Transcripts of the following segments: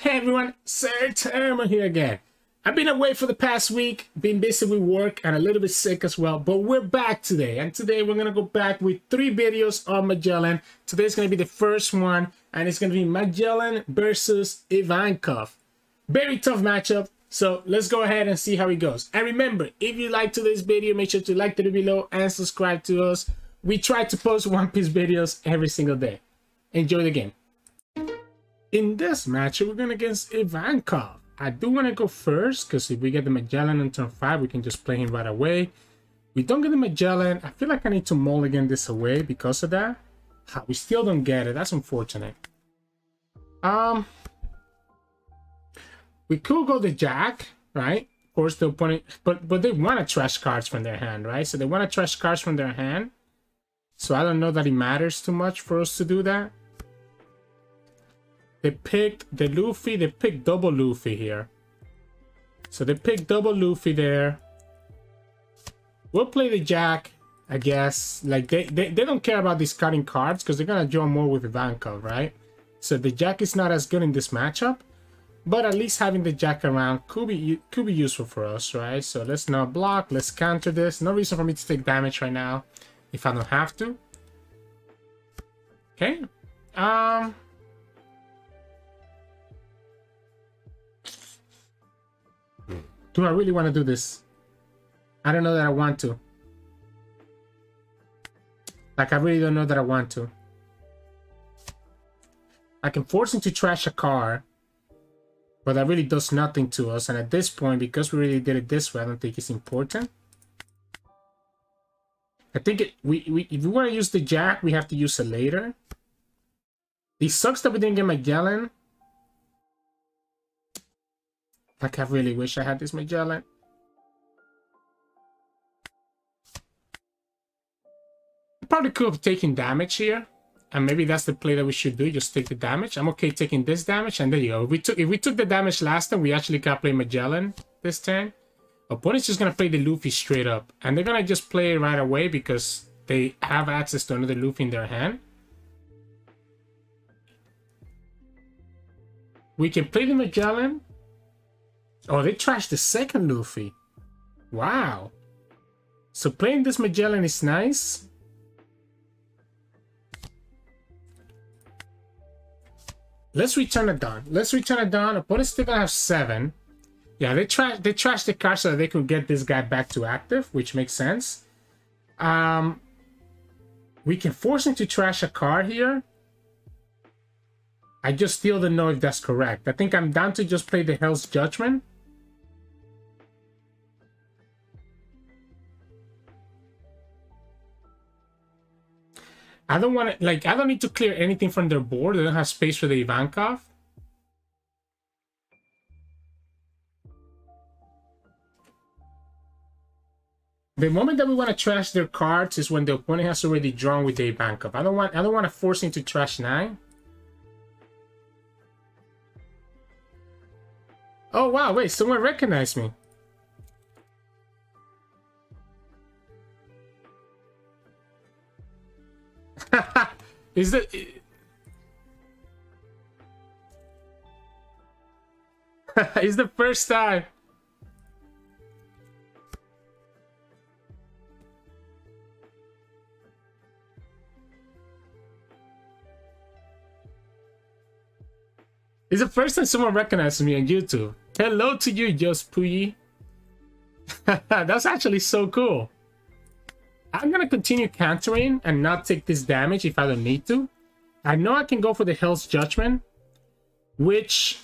Hey everyone, Sirturmund here again. I've been away for the past week, been busy with work and a little bit sick as well, but we're back today. And today we're going to go back with 3 videos on Magellan. Today's going to be the first one, and it's going to be Magellan versus Ivankov. Very tough matchup, so let's go ahead and see how it goes. And remember, if you like today's video, make sure to like the video below and subscribe to us. We try to post One Piece videos every single day. Enjoy the game. In this match, we're going against Ivankov. I do want to go first, because if we get the Magellan on turn 5, we can just play him right away. We don't get the Magellan. I feel like I need to mulligan this away because of that. We still don't get it. That's unfortunate. We could go the Jack, right? Of course, the opponent, but they want to trash cards from their hand, right? So they want to trash cards from their hand. So I don't know that it matters too much for us to do that. They picked the Luffy. They picked double Luffy here. So they picked double Luffy there. We'll play the Jack, I guess. Like, they don't care about discarding cards because they're going to draw more with Ivankov, right? So the Jack is not as good in this matchup. But at least having the Jack around could be useful for us, right? So let's not block. Let's counter this. No reason for me to take damage right now if I don't have to. Okay. Do I really want to do this? I don't know that I want to. Like, I really don't know that I want to. I can force him to trash a card, but that really does nothing to us. And at this point, because we really did it this way, I don't think it's important. I think if we want to use the Jack, we have to use it later. It sucks that we didn't get Magellan. Like, I really wish I had this Magellan. Probably could have taken damage here. And maybe that's the play that we should do. Just take the damage. I'm okay taking this damage. And there you go. If we took the damage last time, we actually got play Magellan this turn. Opponent's just going to play the Luffy straight up. And they're going to just play it right away because they have access to another Luffy in their hand. We can play the Magellan. Oh, they trashed the second Luffy. Wow. So playing this Magellan is nice. Let's return a Dawn. Let's return a Dawn. Opponent's still gonna have 7. Yeah, they trashed the card so that they could get this guy back to active, which makes sense. We can force him to trash a card here. I just still don't know if that's correct. I think I'm down to just play the Hell's Judgment. I don't want to, like, I don't need to clear anything from their board. They don't have space for the Ivankov. The moment that we want to trash their cards is when the opponent has already drawn with the Ivankov. I don't want to force him to trash 9. Oh wow, wait, someone recognized me. Is that it's the first time. It's the first time someone recognizes me on YouTube. Hello to you, Just Puyi. That's actually so cool. I'm gonna continue countering and not take this damage if I don't need to. I know I can go for the Hell's Judgment, which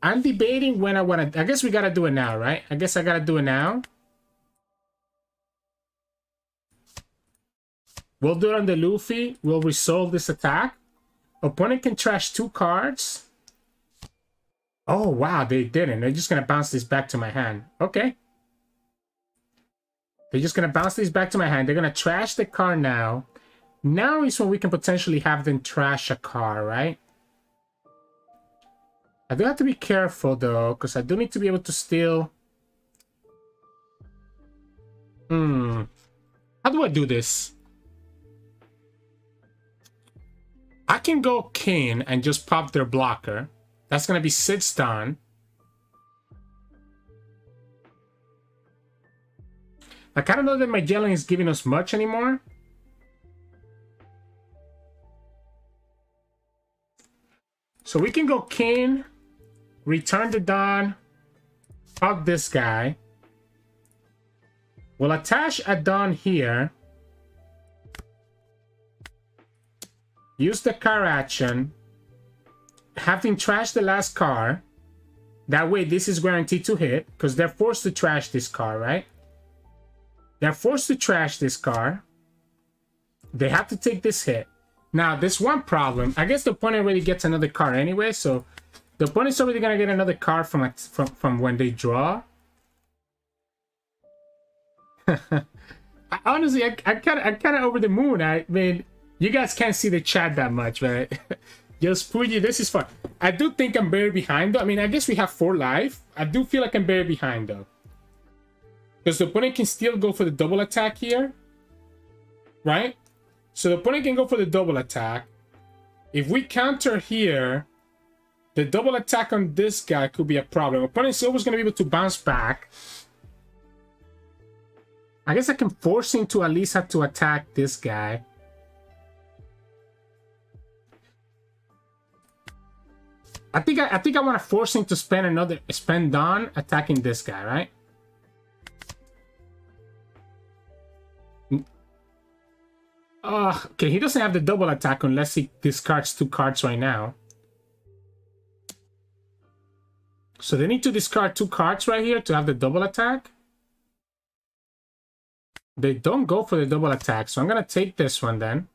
I'm debating when I want to. I guess we gotta do it now, right? I guess I gotta do it now. We'll do it on the Luffy. We'll resolve this attack. Opponent can trash 2 cards. Oh wow, they didn't. They're just gonna bounce this back to my hand. Okay. They're just going to bounce these back to my hand. They're going to trash the card now. Now is when we can potentially have them trash a card, right? I do have to be careful, though, because I do need to be able to steal. How do I do this? I can go King and just pop their blocker. That's gonna be 6 done. I kind of know that Magellan is giving us much anymore. So we can go king, return the Dawn, hug this guy. We'll attach a Dawn here. Use the car action. Have him trash the last car. That way this is guaranteed to hit, because they're forced to trash this car, right? They're forced to trash this car. They have to take this hit. Now, there's one problem. I guess the opponent already gets another car anyway, so the opponent's already gonna get another car from when they draw. Honestly, I kind of over the moon. I mean, you guys can't see the chat that much, right? Just Puji, this is fun. I do think I'm very behind though. I mean, I guess we have 4 life. I do feel like I'm very behind though. Because the opponent can still go for the double attack here. Right? So the opponent can go for the double attack. If we counter here, the double attack on this guy could be a problem. Opponent's always going to be able to bounce back. I guess I can force him to at least have to attack this guy. I think I want to force him to spend Dawn attacking this guy, right? Okay, he doesn't have the double attack unless he discards 2 cards right now. So they need to discard 2 cards right here to have the double attack. They don't go for the double attack, so I'm gonna take this one then.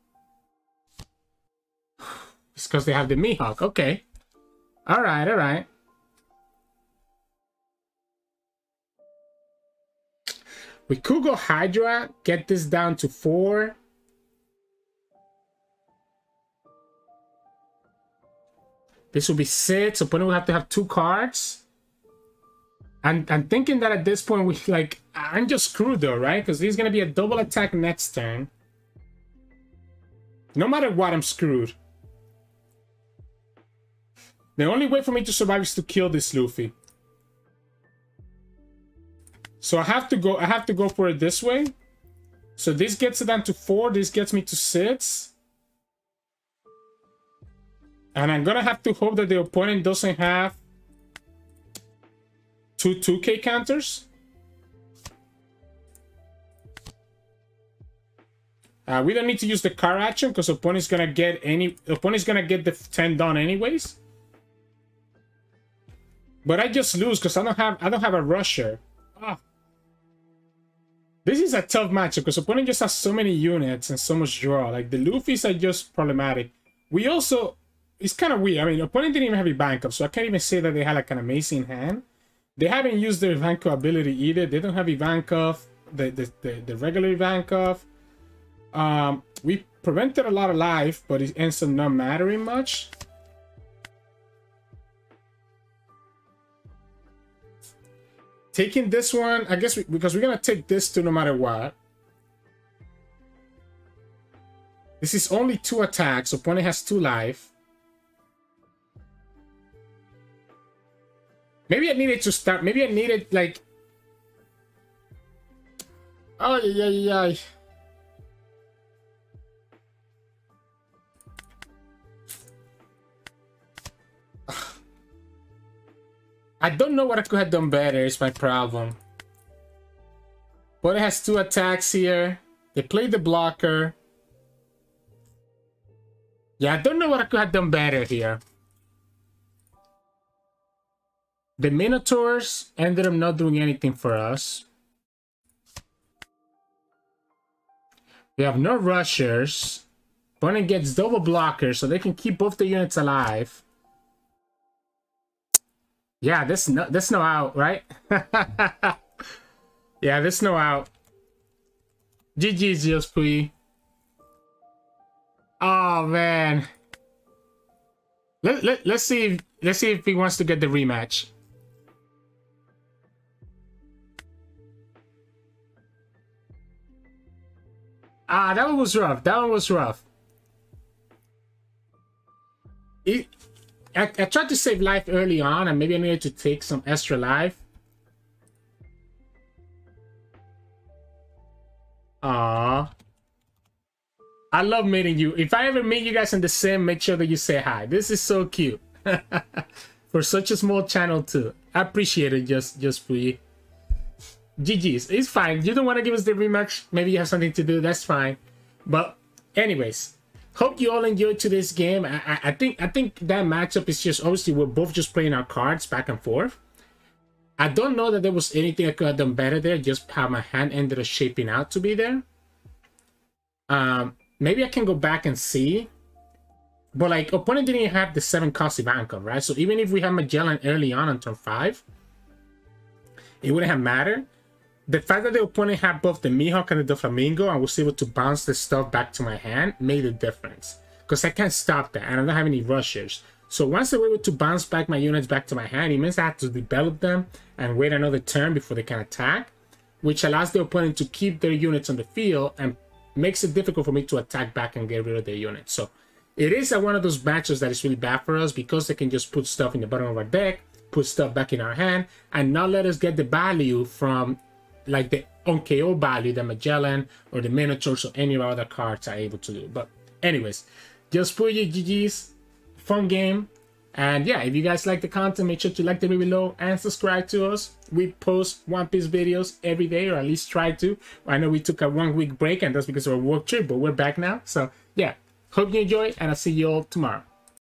It's because they have the Mihawk. Okay. Alright, alright. We could go Hydra, get this down to 4. This will be 6. Opponent will have to have 2 cards. And I'm thinking that at this point, I'm just screwed though, right? Because there's going to be a double attack next turn. No matter what, I'm screwed. The only way for me to survive is to kill this Luffy. So I have to go for it this way. So this gets it down to 4. This gets me to 6. And I'm gonna have to hope that the opponent doesn't have 2 2K counters. We don't need to use the car action because opponent's gonna get the 10 done anyways. But I just lose because I don't have a rusher. Ah. This is a tough matchup because opponent just has so many units and so much draw. Like the Luffy's are just problematic. We also, it's kind of weird. I mean, opponent didn't even have Ivankov, so I can't even say that they had like an amazing hand. They haven't used their Ivankov ability either. They don't have Ivankov, the regular Ivankov. We prevented a lot of life, but it ends up not mattering much. Taking this one, I guess, because we're gonna take this two no matter what. This is only 2 attacks. Opponent has 2 life. Maybe I needed to start. Maybe I needed like. Oh yeah. I don't know what I could have done better, is my problem. But it has 2 attacks here. They played the blocker. Yeah, I don't know what I could have done better here. The Minotaurs ended up not doing anything for us. We have no rushers. Opponent gets double blockers, so they can keep both the units alive. Yeah, this no out, right? Yeah, this no out. GG's, Yospui. Oh man. Let's see if he wants to get the rematch. Ah, that one was rough. That one was rough. I tried to save life early on, and maybe I needed to take some extra life. Aww. I love meeting you. If I ever meet you guys in the sim, make sure that you say hi. This is so cute. For such a small channel too. I appreciate it just for you. GG's. It's fine. You don't want to give us the rematch. Maybe you have something to do. That's fine. But anyways, hope you all enjoyed today's game. I think that matchup is just, obviously we're both just playing our cards back and forth. I don't know that there was anything I could have done better there, just how my hand ended up shaping out to be there. Maybe I can go back and see. But like, opponent didn't have the 7-cost Ivankov, right? So even if we had Magellan early on turn 5, it wouldn't have mattered. The fact that the opponent had both the Mihawk and the Doflamingo and was able to bounce the stuff back to my hand made a difference. Because I can't stop that, and I don't have any rushers. So once they were able to bounce back my units back to my hand, it means I have to develop them and wait another turn before they can attack, which allows the opponent to keep their units on the field and makes it difficult for me to attack back and get rid of their units. So it is one of those matches that is really bad for us because they can just put stuff in the bottom of our deck, put stuff back in our hand, and not let us get the value from like the on-KO value that Magellan or the Minotaur or any of our other cards are able to do. But anyways, just put your GG's. Fun game. And yeah, if you guys like the content, make sure to like the video below and subscribe to us. We post One Piece videos every day, or at least try to. I know we took a 1-week break, and that's because of our work trip, but we're back now. So yeah, hope you enjoy, and I'll see you all tomorrow.